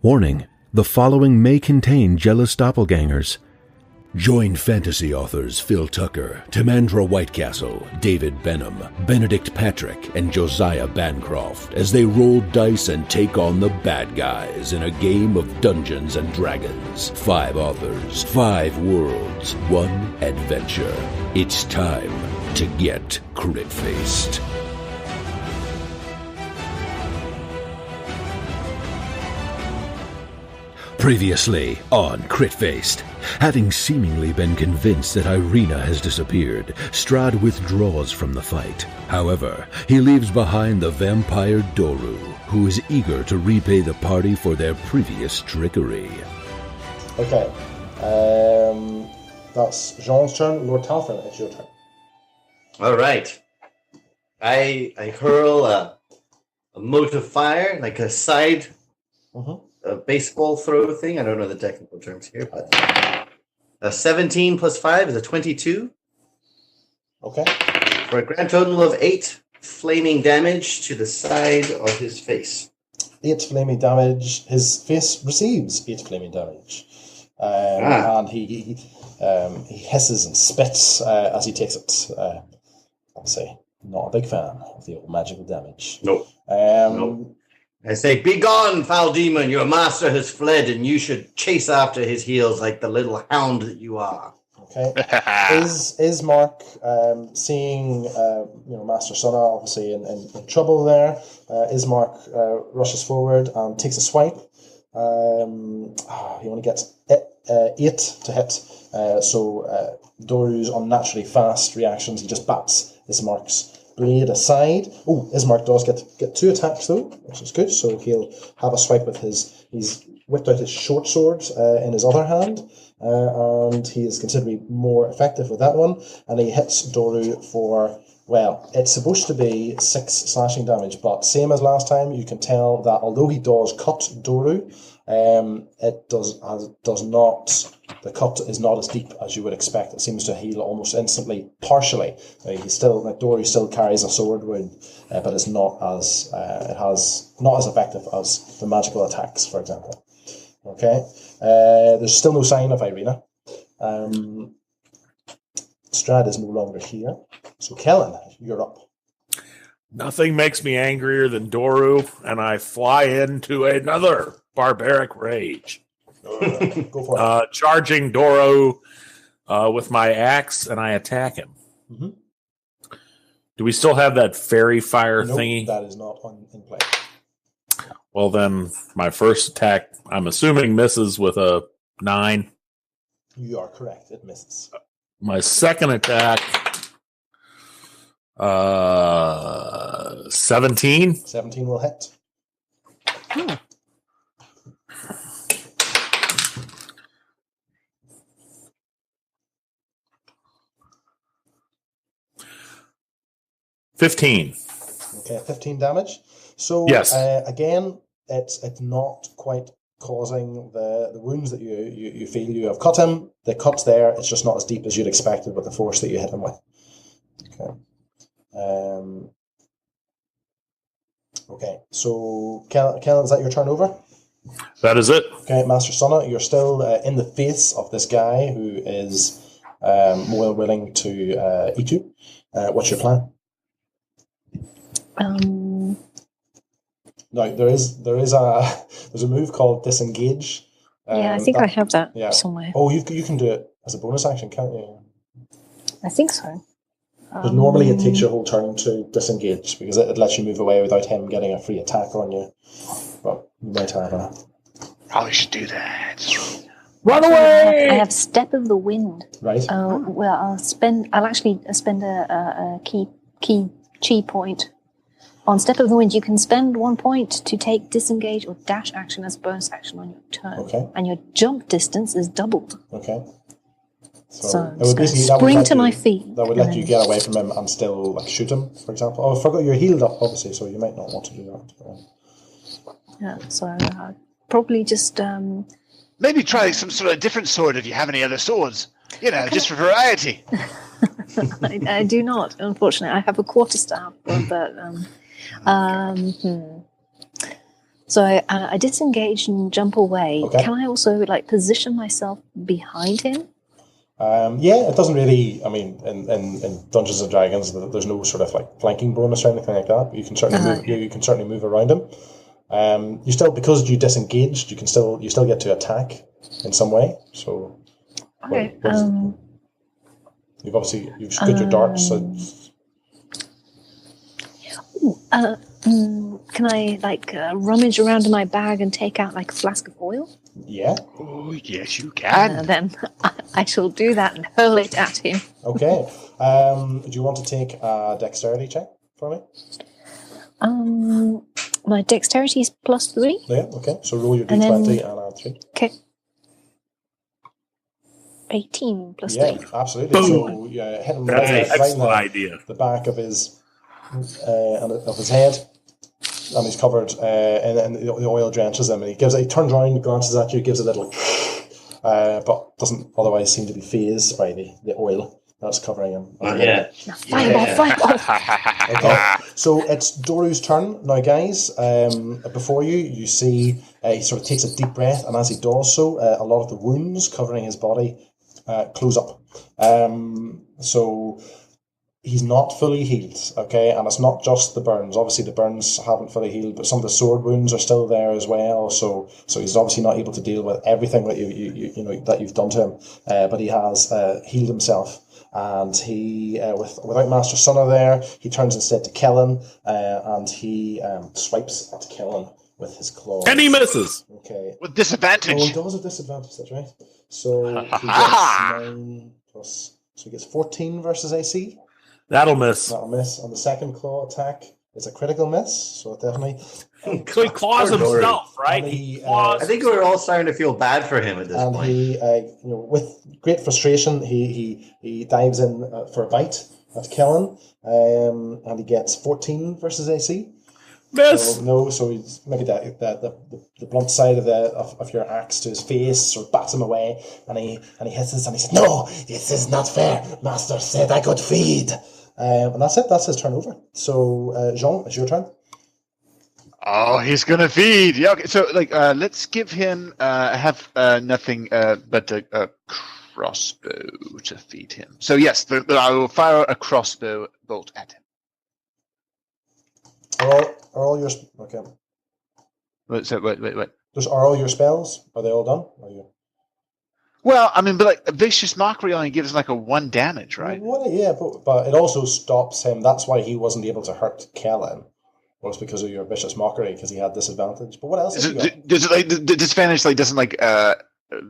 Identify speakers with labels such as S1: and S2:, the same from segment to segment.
S1: Warning, the following may contain jealous doppelgangers. Join fantasy authors Phil Tucker, Timandra Whitecastle, David Benem, Benedict Patrick, and Josiah Bancroft as they roll dice and take on the bad guys in a game of Dungeons and Dragons. 5 authors, 5 worlds, 1 adventure. It's time to get crit-faced. Previously on Crit-Faced. Having seemingly been convinced that Irina has disappeared, Strahd withdraws from the fight. However, he leaves behind the vampire Doru, who is eager to repay the party for their previous trickery.
S2: Okay, that's Jean's turn. Lord Talfrin, it's your turn.
S3: All right. I hurl a mote of fire, like a side a baseball throw thing. I don't know the technical terms here, but a 17 plus 5 is a 22.
S2: Okay.
S3: For a grand total of 8 flaming damage to the side of his face.
S2: 8 flaming damage. His face receives 8 flaming damage. And he hisses and spits as he takes it. I'll say, not a big fan of the old magical damage.
S3: Nope. I say, "Be gone, foul demon! Your master has fled, and you should chase after his heels like the little hound that you are."
S2: Okay. Is Mark seeing Master Sunna obviously in trouble there? Ismark rushes forward and takes a swipe. He only gets 8 to hit. So Doru's unnaturally fast reactions, he just bats Ismark's blade aside. Oh, Ismark does get 2 attacks though, which is good. So he'll have a swipe with he's whipped out his short sword in his other hand, and he is considerably more effective with that one. And he hits Doru for, well, it's supposed to be 6 slashing damage, but same as last time, you can tell that although he does cut Doru, it does not. The cut is not as deep as you would expect. It seems to heal almost instantly, partially. Doru still carries a sword wound, but it's not as not as effective as the magical attacks, for example. Okay, there's still no sign of Irina. Strahd is no longer here, so Kellen, you're up.
S4: Nothing makes me angrier than Doru, and I fly into another barbaric rage.
S2: Go for it.
S4: Charging Doru with my axe, and I attack him.
S2: Mm-hmm.
S4: Do we still have that fairy fire
S2: Nope,
S4: thingy?
S2: that is not in play.
S4: Well, then, my first attack, I'm assuming, misses with a 9.
S2: You are correct. It misses.
S4: My second attack, 17.
S2: 17 will hit.
S4: Hmm. 15.
S2: Okay, 15 damage. So
S4: yes.
S2: Again, it's not quite causing the wounds that you feel. You have cut him. The cut's there. It's just not as deep as you'd expected with the force that you hit him with. Okay. Okay. So, Kellen, is that your turn over?
S4: That is it.
S2: Okay, Master Sunna, you're still in the face of this guy who is more than willing to eat you. What's your plan? Now there's a move called disengage.
S5: Yeah, I think I have that somewhere.
S2: Oh, you can do it as a bonus action, can't you?
S5: I think so.
S2: But normally it takes your whole turn to disengage because it lets you move away without him getting a free attack on you. But you might have a...
S6: Probably should do that.
S4: Run away!
S5: I have Step of the Wind.
S2: Right.
S5: Well, I'll actually spend a key chi point. On Step of the Wind, you can spend 1 point to take disengage or dash action as a bonus action on your turn.
S2: Okay.
S5: And your jump distance is doubled.
S2: Okay.
S5: So
S2: it would basically
S5: spring to my feet.
S2: That would let you get away from him and still shoot him, for example. Oh, I forgot you're healed up, obviously, so you might not want to do that.
S5: Yeah, so probably just...
S6: Maybe try some sort of different sword if you have any other swords. Just for variety.
S5: I do not, unfortunately. I have a quarterstaff, but So I disengage and jump away.
S2: Okay.
S5: Can I also position myself behind him?
S2: Yeah, it doesn't really. I mean, in Dungeons and Dragons, there's no sort of flanking bonus or anything like that. But you can certainly move. You can certainly move around him. You still, because you disengaged, you still get to attack in some way. So,
S5: Okay.
S2: you've got your darts. So.
S5: Can I rummage around in my bag and take out a flask of oil?
S2: Yeah.
S6: Oh, yes, you can.
S5: Then I shall do that and hurl it at him.
S2: Okay. Do you want to take a dexterity check for me?
S5: My dexterity is +3.
S2: Yeah. Okay. So roll your d20 and add 3.
S5: Okay. 18 +3.
S2: Yeah, absolutely.
S4: Boom.
S2: So hit him
S4: That's an
S2: right in
S4: excellent idea.
S2: the back of his head, and he's covered, and the oil drenches him. And he turns around, glances at you, gives a little, but doesn't otherwise seem to be fazed by the oil that's covering him.
S3: Yeah.
S5: Fireball.
S2: Okay, so it's Doru's turn now, guys. Before you see he sort of takes a deep breath, and as he does so, a lot of the wounds covering his body close up. So he's not fully healed, okay, and it's not just the burns. Obviously, the burns haven't fully healed, but some of the sword wounds are still there as well. So he's obviously not able to deal with everything that that you've done to him. But he has healed himself. And he, without Master Sunna there, he turns instead to Kellen, and he swipes at Kellen with his claws.
S4: And he misses.
S2: Okay.
S6: With disadvantage.
S2: Oh, he does a disadvantage, that's right. So he gets 9 plus... So he gets 14 versus AC.
S4: That'll miss.
S2: That'll miss. On the second claw attack, it's a critical miss, so it definitely...
S4: So he claws himself, right?
S2: And
S4: He claws.
S3: I think we're all starting to feel bad for him at this
S2: And
S3: point.
S2: he, with great frustration, he dives in for a bite at Kellen, and he gets 14 versus AC.
S4: Miss.
S2: So, no, so he's maybe the blunt side of your axe to his face, or bats him away, and he hisses and he says, "No, this is not fair. Master said I could feed." And that's it. That's his turn over. So Jean, it's your turn.
S6: Oh, he's gonna feed. Yeah. Okay. So, let's give him. Have nothing but a crossbow to feed him. So yes, I will fire a crossbow bolt at him.
S2: Are all your okay?
S6: Wait.
S2: Are all your spells? Are they all done? Are you?
S6: Well, I mean, but a vicious mockery only gives a 1 damage, right?
S2: Well, yeah, but it also stops him. That's why he wasn't able to hurt Kellen. Was because of your vicious mockery, because he had disadvantage. But what else?
S6: Does the disadvantage doesn't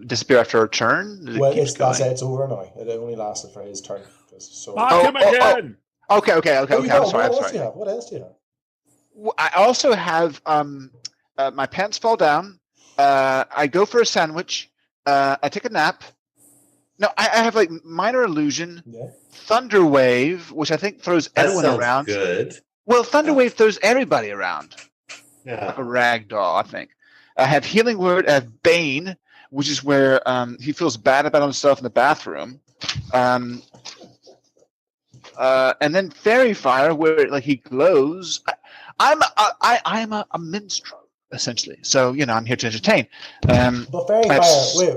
S6: disappear after a turn?
S2: Well, it's over now. It only lasted for his turn. So.
S4: Mock him again.
S6: Okay. I'm sorry.
S2: What else do you have?
S6: I also have my pants fall down. I go for a sandwich. I take a nap. No, I have minor illusion, thunder wave, which I think throws everyone around.
S3: Good.
S6: Well, thunder wave throws everybody around.
S3: Yeah.
S6: Like a rag doll, I think. I have healing word. I have bane, which is where he feels bad about himself in the bathroom. And then fairy fire, where he glows. I'm a minstrel, essentially. So I'm here to entertain.
S2: But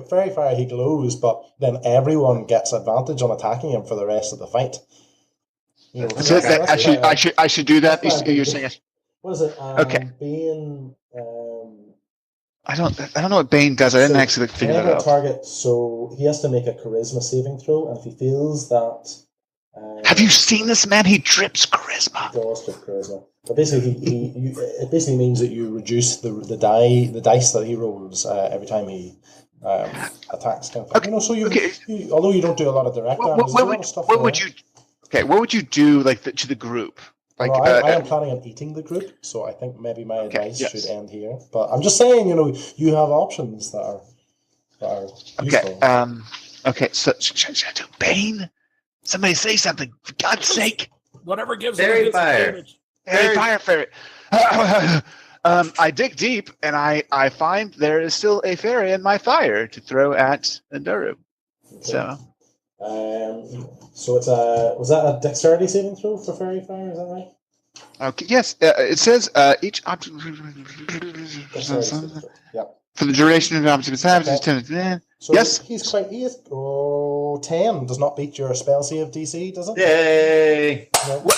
S2: fairy fire, he glows, but then everyone gets advantage on attacking him for the rest of the fight.
S6: I should do that. You're saying it.
S2: What is it?
S6: Okay.
S2: Bane.
S6: I don't know what Bane does. I didn't actually figure that out.
S2: Target, so he has to make a charisma saving throw, and if he feels that.
S6: Have you seen this man? He drips charisma.
S2: He does drip charisma. But basically, it basically means that you reduce the dice that he rolls every time he attacks. Kind of thing.
S6: Okay.
S2: So although you don't do a lot of direct damage,
S6: what would you do to the group?
S2: I am planning on eating the group, so I think maybe my advice should end here. But I'm just saying, you have options that are useful.
S6: Okay. So should I do Bane? Somebody say something, for God's sake!
S3: Whatever gives fairy fire.
S6: Fairy. I dig deep, and I find there is still a fairy in my fire to throw at Doru. Okay.
S2: So it's was that a dexterity saving throw for fairy fire? Is that right?
S6: Okay. Yes, it says each object for the duration of the object is
S2: Okay.
S6: 10.
S2: So
S6: Yes.
S2: he's quite. 10 does not beat your spell save DC, does it?
S3: Yay!
S2: No.
S6: Well,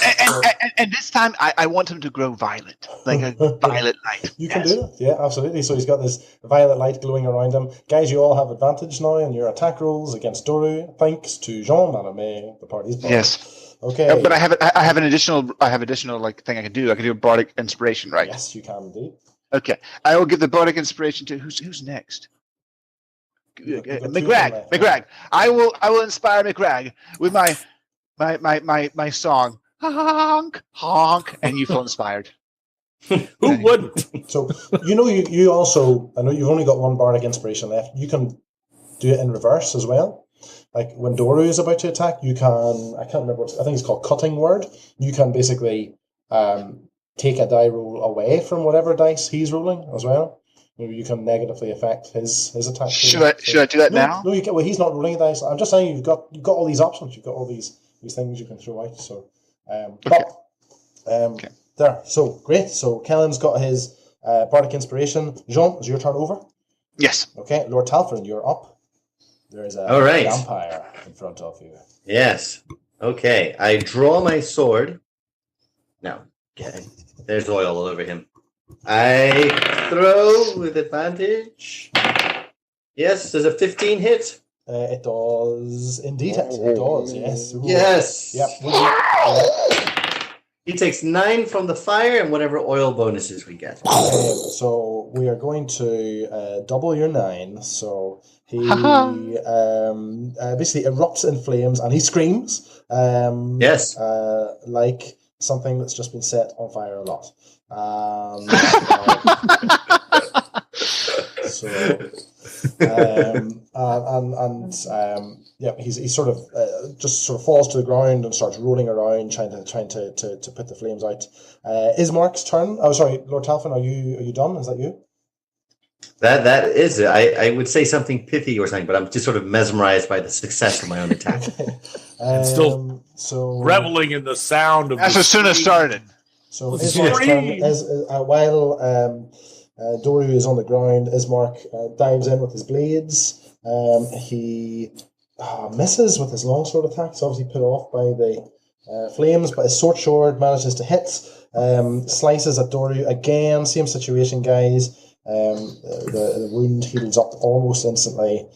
S6: and this time I want him to grow violet, like a violet light.
S2: You can do that, yeah, absolutely. So he's got this violet light glowing around him. Guys, you all have advantage now in your attack rolls against Doru, thanks to Jean Malame, the party's boss.
S6: Yes.
S2: Okay.
S6: But I have an additional like thing I can do. I can do a bardic inspiration, right?
S2: Yes, you can indeed.
S6: Okay. I will give the bardic inspiration to who's next. McGrag. I will inspire McGrag with my song. Honk, honk, and you feel inspired.
S4: Who wouldn't?
S2: So you also, I know you've only got one bardic inspiration left. You can do it in reverse as well. Like when Doru is about to attack, you can, I can't remember I think it's called cutting word. You can basically take a die roll away from whatever dice he's rolling as well. Maybe you can negatively affect his attack.
S6: Should I do that now?
S2: No, you can. Well, he's not rolling a dice. I'm just saying you've got all these options. You've got all these things you can throw out. So,
S6: Okay.
S2: There. So great. So Kellen's got his bardic inspiration. Jean, is your turn over?
S6: Yes.
S2: Okay, Lord Talfrin, you're up. There is a
S3: All right.
S2: vampire in front of you.
S3: Yes. Okay. I draw my sword. No. Okay. There's oil all over him. I throw with advantage. Yes. Does a 15 hit?
S2: It does indeed. It does. Yes.
S3: Yes.
S2: Yep.
S3: He takes 9 from the fire and whatever oil bonuses we get.
S2: So we are going to double your 9. So he basically erupts in flames and he screams.
S3: Yes.
S2: Like something that's just been set on fire a lot. He sort of just sort of falls to the ground and starts rolling around, trying to put the flames out. Ismark's turn. Oh, sorry, Lord Talfin, are you done? Is that you?
S3: That is it. I would say something pithy or something, but I'm just sort of mesmerized by the success of my own attack.
S4: Still reveling in the sound of.
S6: That's as soon as started.
S2: So Ismark's turn is while Doru is on the ground. Ismark dives in with his blades. He misses with his longsword attacks, obviously put off by the flames, but his short sword manages to hit. Slices at Doru again. Same situation, guys. The wound heals up almost instantly.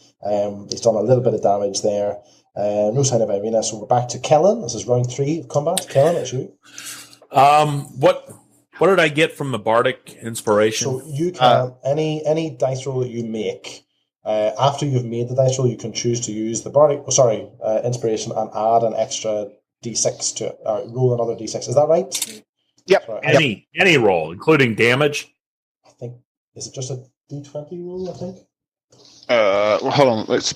S2: He's done a little bit of damage there. No sign of Irina, so we're back to Kellen. This is round 3 of combat. Kellen, it's you.
S4: What did I get from the bardic inspiration?
S2: So you can any dice roll that you make. After you've made the dice roll, you can choose to use the bardic. Inspiration and add an extra d6 to it. Roll another d6. Is that right?
S6: Yep.
S2: Right.
S4: Any roll, including damage.
S2: I think is it just a d20 roll? I think.
S6: Well, hold on. Let's.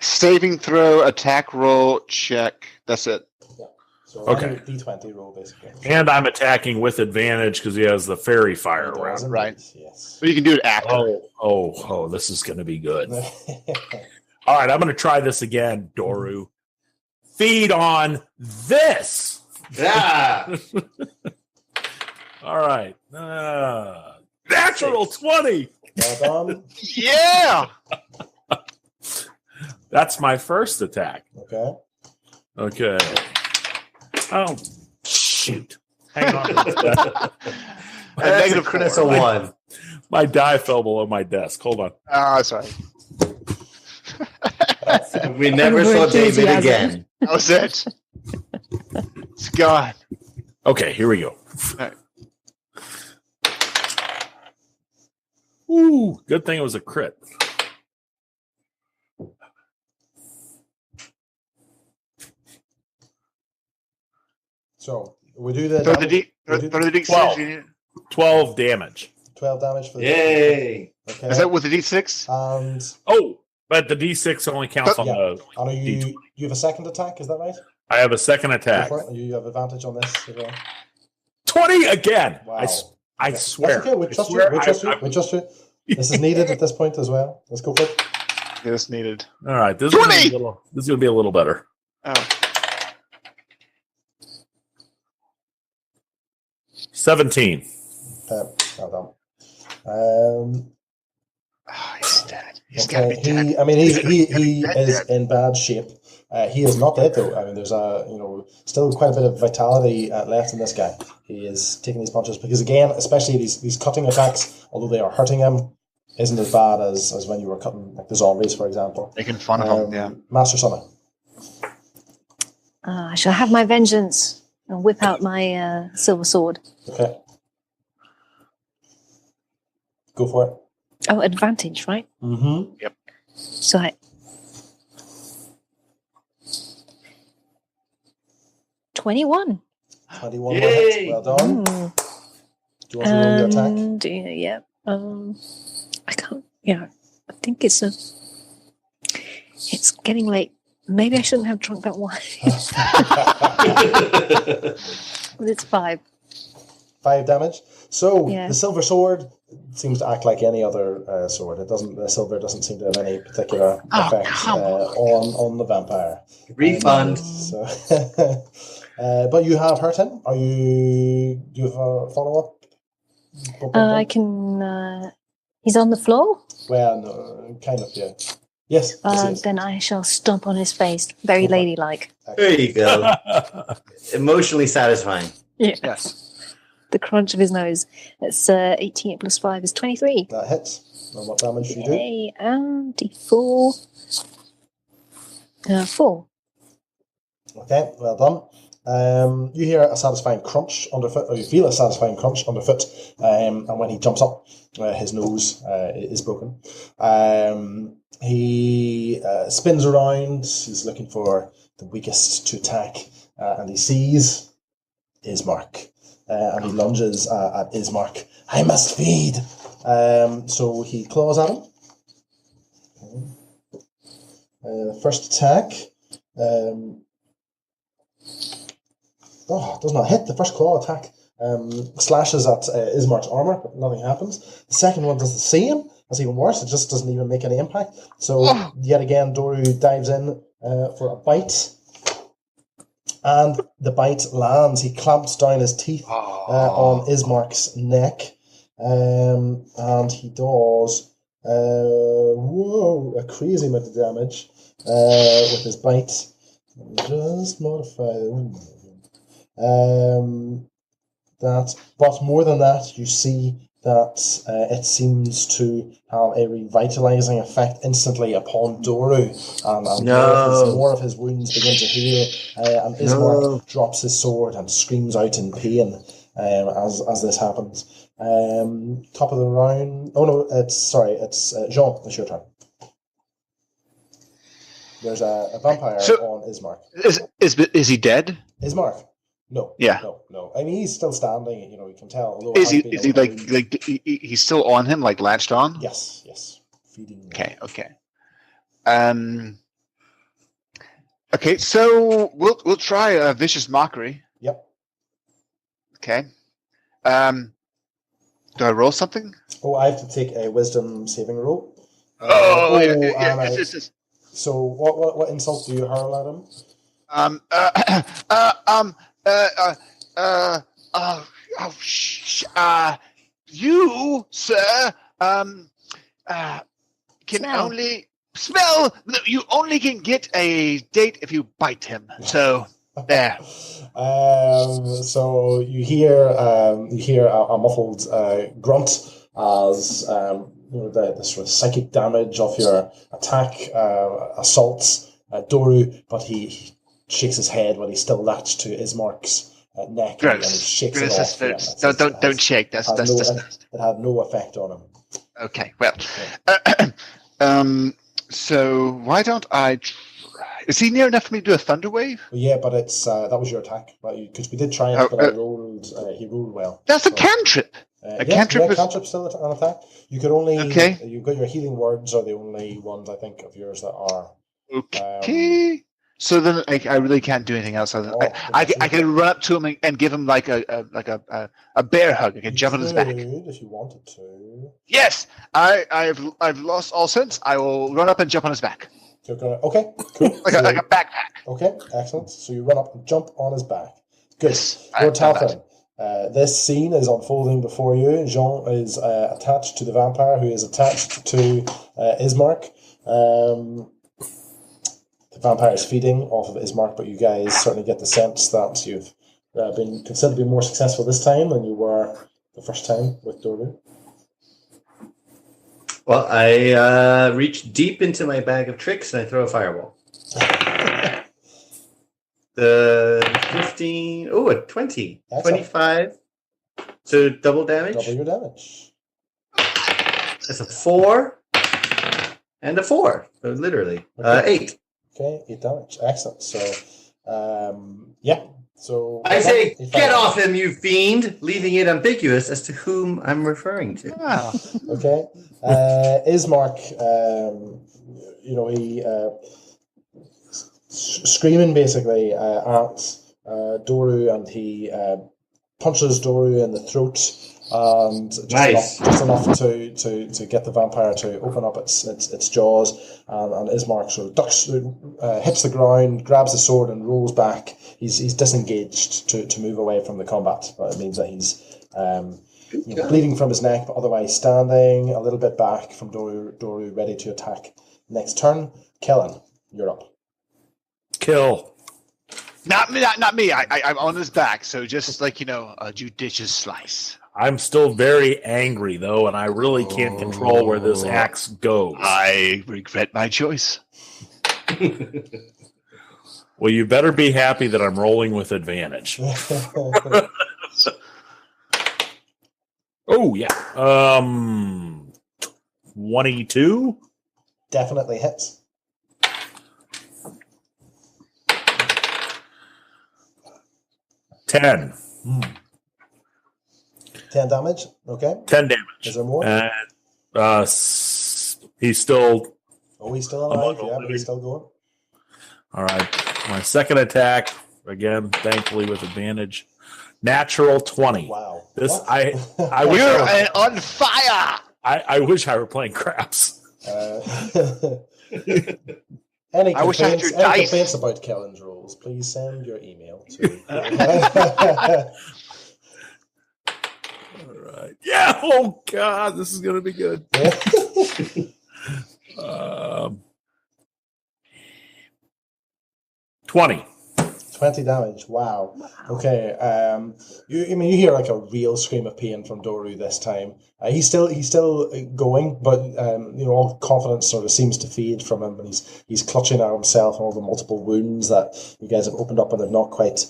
S6: Saving throw, attack roll, check. That's it.
S2: Yeah. So
S4: okay.
S2: D20 roll basically.
S4: And I'm attacking with advantage because he has the fairy fire around.
S6: Right.
S2: Yes.
S6: But you can do it after.
S4: Oh! This is going to be good. All right, I'm going to try this again, Doru. Feed on this.
S3: Yeah.
S4: All right. Natural 20.
S2: Well done.
S6: Yeah.
S4: That's my first attack.
S2: Okay.
S4: Oh, shoot. Hang on.
S3: Negative critical 1.
S4: My die fell below my desk. Hold on.
S6: Sorry.
S3: We never saw David again.
S6: That was it. It's gone.
S4: Okay, here we go.
S6: All right.
S4: Ooh, good thing it was a crit.
S2: So we do the
S6: Throw the D6.
S4: 12 damage.
S2: 12 damage for the
S3: Yay!
S2: Okay.
S6: Is that with the D6?
S2: And
S4: But the D6 only counts on the.
S2: and you have a second attack, is that right?
S4: I have a second attack.
S2: You have advantage on this as well.
S4: 20 again.
S2: Wow.
S4: I swear.
S2: That's okay. We trust you. We trust you. This is needed at this point as well. Let's go for it.
S6: This needed.
S4: All right, this
S6: 20!
S4: is going to be a little better.
S6: Oh.
S4: 17.
S2: Well done.
S6: Oh, he's dead. He's got to be
S2: Okay,
S6: dead.
S2: he is in bad shape. He is not dead though. I mean, there's still quite a bit of vitality left in this guy. He is taking these punches because again, especially these cutting attacks, although they are hurting him, isn't as bad as when you were cutting like the zombies, for example.
S6: Making fun of him. Yeah.
S2: Master Summer.
S5: I shall have my vengeance and whip out my silver sword.
S2: Okay. Go for it.
S5: Oh, advantage, right?
S2: Mm-hmm.
S6: Yep.
S5: So I... 21.
S2: 21 hits. Well done. Do you want to roll your attack?
S5: Yeah. I can't. Yeah, I think it's getting late. Maybe I shouldn't have drunk that wine. But it's 5.
S2: 5 damage. So
S5: Yeah.
S2: the silver sword seems to act like any other sword. The silver doesn't seem to have any particular effect on the vampire.
S3: Refund.
S2: But you have hurt him. Do you have a follow up?
S5: I can. He's on the floor.
S2: Well, no, kind of, yeah. Yes.
S5: Then I shall stomp on his face, very ladylike.
S3: There you go. Emotionally satisfying.
S5: Yeah.
S6: Yes.
S5: The crunch of his nose. It's 18 plus 5 is 23.
S2: That hits. And what damage do you do?
S5: Okay, and D4. 4.
S2: Okay, well done. You hear a satisfying crunch underfoot, or you feel a satisfying crunch underfoot, and when he jumps up, his nose is broken. He spins around. He's looking for the weakest to attack, and he sees Ismark. And he lunges at Ismark. I must feed. So he claws at him. First attack. Does not hit. The first claw attack slashes at Ismark's armor, but nothing happens. The second one does the same. That's even worse. It just doesn't even make any impact. So yet again, Doru dives in for a bite. And the bite lands. He clamps down his teeth on Ismark's neck. And he does a crazy amount of damage with his bite. Let me just modify that. But more than that, you see that it seems to have a revitalizing effect instantly upon Doru, and more of his wounds begin to heal, and Ismark drops his sword and screams out in pain as this happens. Top of the round. Oh no, it's Jean. It's your turn. There's a vampire on Ismark.
S6: Is he dead?
S2: Ismark? No.
S6: Yeah.
S2: No. I mean, he's still standing. You can tell.
S6: Is he like he's still on him, like latched on?
S2: Yes. Feeding.
S6: Okay. Okay. So we'll try a vicious mockery.
S2: Yep.
S6: Okay. Do I roll something?
S2: Oh, I have to take a wisdom saving roll.
S6: Yes.
S2: So what insult do you hurl at him?
S6: You, sir, can
S5: Smell.
S6: only smell. You only can get a date if you bite him. So there.
S2: So you hear a muffled grunt as the sort of psychic damage of your attack assaults Doru, but he shakes his head when he's still latched to Ismark's neck.
S6: Gross.
S2: And he shakes it off.
S6: Don't shake. That's
S2: it had no effect on him.
S6: Okay. Well, so why don't I? Is he near enough for me to do a thunder wave?
S2: Well, yeah, but it's that was your attack, because we did try it, but he rolled well.
S6: That's a cantrip.
S2: Cantrip still an attack. You could only you've got your healing words are the only ones I think of yours that are.
S6: Okay. So then I really can't do anything else. I can run up to him and give him like a bear hug. I can jump on his back.
S2: If you wanted to.
S6: Yes, I've lost all sense. I will run up and jump on his back.
S2: Okay, cool.
S6: like a backpack.
S2: Okay, excellent. So you run up and jump on his back. Good.
S6: Yes,
S2: Lord Talfin, this scene is unfolding before you. Jean is attached to the vampire, who is attached to Ismark. The vampire is feeding off of Ismark, but you guys certainly get the sense that you've been considerably more successful this time than you were the first time with Doru.
S3: Well, I reach deep into my bag of tricks and I throw a fireball. The 15, a 20.
S2: Excellent.
S3: 25. So double damage.
S2: Double your damage.
S3: That's a 4 and a 4. So literally. 8.
S2: Okay, 8 damage. Excellent. So, yeah. So
S3: I say, get off him, you fiend, leaving it ambiguous as to whom I'm referring to.
S6: Wow.
S2: Okay. Ismark, he screaming basically at Doru, and he punches Doru in the throat, and just enough to get the vampire to open up its jaws, and Ismark sort of ducks, hits the ground, grabs the sword, and rolls back. He's disengaged to move away from the combat, but it means that he's bleeding from his neck, but otherwise standing a little bit back from Doru, ready to attack next turn. Kellen, you're up.
S4: Kill.
S6: Not me. I'm on his back, so just a judicious slice.
S4: I'm still very angry, though, and I really can't control where this axe goes.
S6: I regret my choice.
S4: Well, you better be happy that I'm rolling with advantage. Oh, yeah. 22?
S2: Definitely hits.
S4: 10.
S2: 10 damage. Okay.
S4: 10 damage.
S2: Is there more?
S4: He's still...
S2: Oh, he's still alive. Yeah, but he's still going.
S4: All right. My second attack, again, thankfully with advantage. Natural 20.
S2: Wow.
S4: This
S2: What?
S4: I
S6: You're on fire.
S4: I wish I were playing craps.
S2: Any
S6: I wish I had your dice.
S2: complaints about Kellen's rules, please send your email to...
S4: All right. Yeah. Oh God, this is gonna be good. 20.
S2: 20 damage. Wow. Okay. You hear like a real scream of pain from Doru this time. He's still going, but all confidence sort of seems to fade from him, and he's clutching at himself and all the multiple wounds that you guys have opened up and have not quite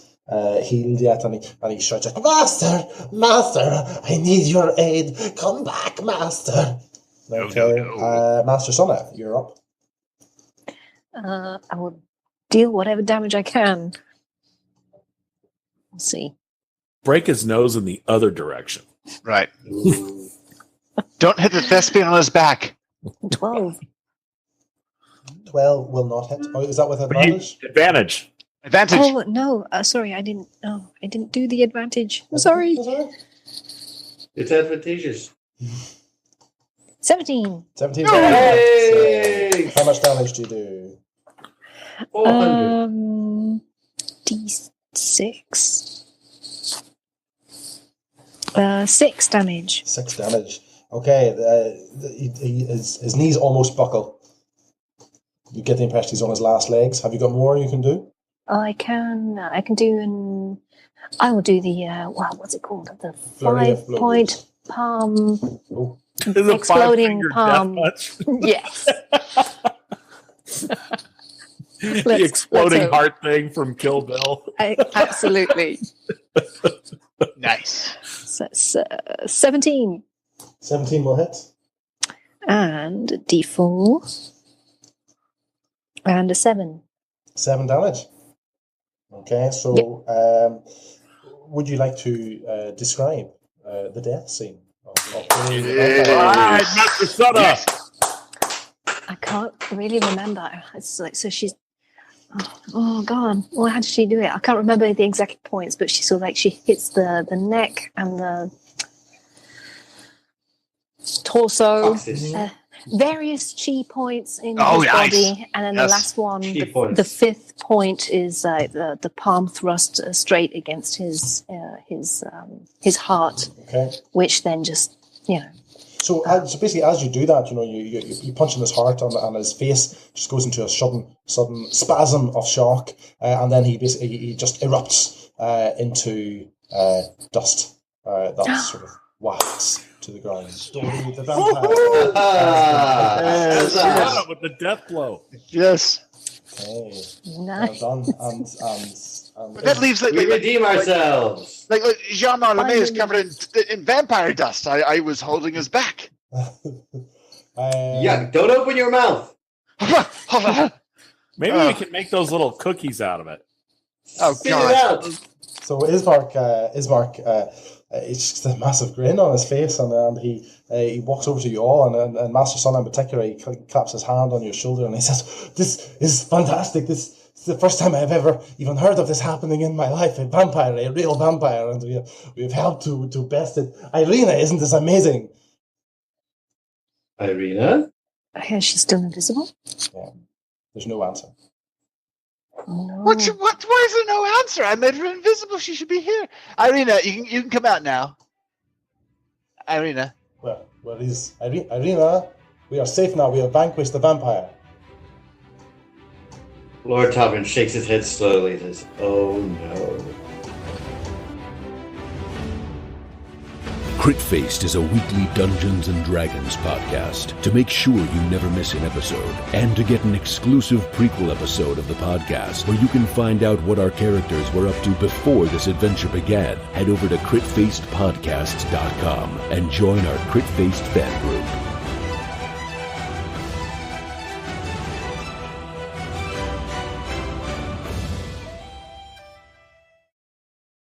S2: healed yet. And he shouts out, Master, I need your aid. Come back, Master. Okay.
S6: No.
S2: Master Sonna, you're up.
S5: I will deal whatever damage I can. Let's see.
S4: Break his nose in the other direction.
S6: Right. Don't hit the thespian on his back.
S5: 12.
S2: 12 will not hit. Oh, is that with advantage?
S4: Advantage.
S6: Advantage.
S5: Oh no! Sorry, I didn't. No, I didn't do the advantage. I'm sorry.
S3: It's advantageous.
S5: 17.
S2: 17
S3: Hey!
S2: damage. How much damage do you do?
S3: 400.
S5: D6. 6 damage.
S2: 6 damage. Okay, his knees almost buckle. You get the impression he's on his last legs. Have you got more you can do?
S5: I can do I will do the what's it called? The
S2: Flurry of
S5: 5-point palm.
S2: Oh.
S5: Exploding palm. Yes.
S4: The exploding heart thing from Kill Bill.
S5: Absolutely.
S6: Nice.
S5: So, 17.
S2: 17 will hit.
S5: And D4. And a 7.
S2: 7 damage. Okay, so would you like to describe the death scene? Of
S4: All right, Mr. Sutter.
S6: Yes.
S5: I can't really remember. It's like, so she's Oh God! Well, how did she do it? I can't remember the exact points, but she sort of she hits the neck and the torso, various chi points in his body, and then the last one, the fifth point is the palm thrust straight against his heart, which then just
S2: So basically, as you do that, you punch in his heart, and his face just goes into a sudden spasm of shock, and then he just erupts into dust that sort of wafts to the ground. Doru, the vampire.
S4: With the death blow.
S6: Yes.
S2: Okay.
S5: Nice.
S2: Well done. And
S6: That leaves
S3: we redeem ourselves.
S6: Like Jean-Marc Lemay is covered in vampire dust. I was holding his back.
S3: Yeah, don't open your mouth.
S4: Maybe we can make those little cookies out of it.
S6: Oh God!
S2: So Ismark, it's just a massive grin on his face, and he walks over to you all, and Master Son in particular, he claps his hand on your shoulder, and he says, "This is fantastic. This is the first time I've ever even heard of this happening in my life. A vampire, a real vampire, and we've helped to best it. Irina, isn't this amazing?"
S3: Irina?
S5: Is she still invisible?
S2: Yeah. There's no answer.
S5: Oh, no.
S6: What? Why is there no answer? I made her invisible. She should be here. Irina, you can come out now. Irina.
S2: Well, is Irina? We are safe now. We have vanquished the vampire.
S3: Lord Tavern shakes his head slowly and says, "Oh no."
S1: Crit Faced is a weekly Dungeons & Dragons podcast. To make sure you never miss an episode, and to get an exclusive prequel episode of the podcast, where you can find out what our characters were up to before this adventure began, head over to critfacedpodcasts.com and join our Crit Faced fan group.